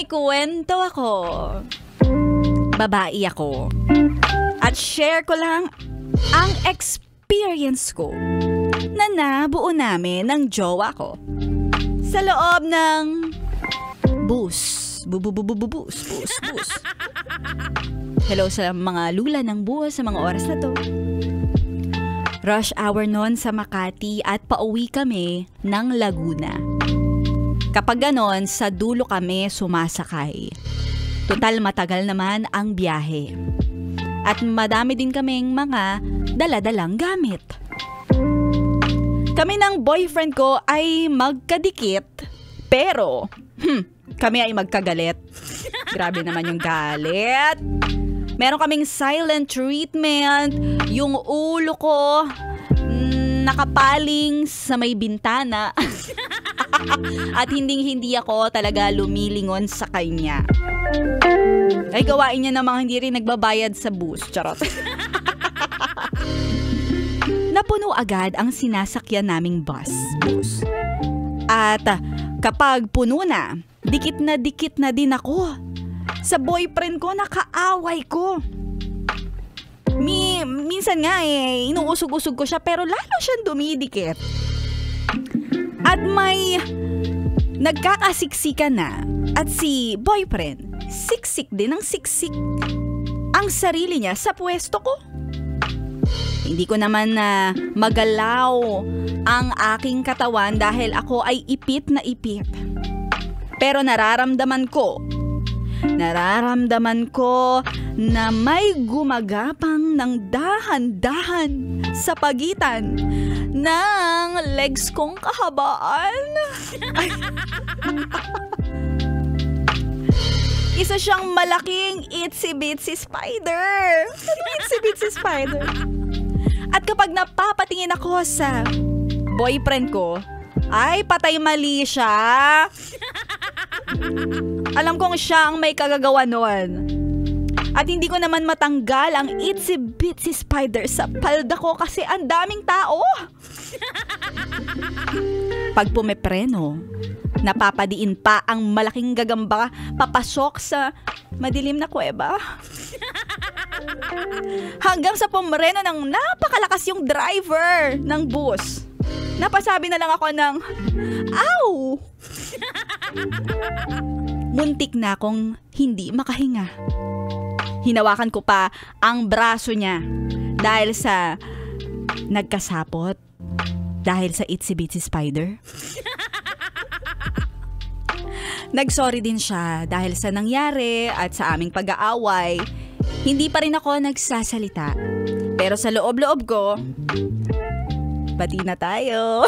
May kwento ako. Babae ako. At share ko lang ang experience ko na nabuo namin ng jowa ko sa loob ng bus. Bus. Hello sa mga lula ng bus sa mga oras na to. Rush hour noon sa Makati at pauwi kami ng Laguna. Kapag ganon, sa dulo kami sumasakay. Total matagal naman ang biyahe. At madami din kaming mga daladalang gamit. Kami ng boyfriend ko ay magkadikit, pero kami ay magkagalit. Grabe naman yung galit. Meron kaming silent treatment. Yung ulo ko nakapaling sa may bintana. At hindi ako talaga lumilingon sa kanya. Ay gawain niya namang hindi rin nagbabayad sa bus. Charot. Napuno agad ang sinasakyan naming bus. At kapag puno na, dikit na din ako sa boyfriend ko na kaaway ko. Minsan nga inuusog-usog ko siya pero lalo siyang dumidikit. At may nagkakasiksikan na at si boyfriend, siksik din ang siksik ang sarili niya sa pwesto ko. Hindi ko naman na magalaw ang aking katawan dahil ako ay ipit na ipit. Pero nararamdaman ko na may gumagapang ng dahan-dahan sa pagitan ng legs kong kahabaan. Isa siyang malaking itsy-bitsy spider. Itsy-bitsy spider. At kapag napapatingin ako sa boyfriend ko, ay patay mali siya. Alam kong siya ang may kagagawa noon. At hindi ko naman matanggal ang itsy-bitsy spider sa palda ko kasi ang daming tao. Pag pumepreno, napapadiin pa ang malaking gagamba papasok sa madilim na kuweba. Hanggang sa pumreno ng napakalakas yung driver ng bus. Napasabi na lang ako ng, "Ow!" Muntik na akong hindi makahinga. Hinawakan ko pa ang braso niya dahil sa nagkasapot. Dahil sa itsy-bitsy spider. Nagsorry din siya dahil sa nangyari at sa aming pag-aaway. Hindi pa rin ako nagsasalita. Pero sa loob-loob ko, bati na tayo.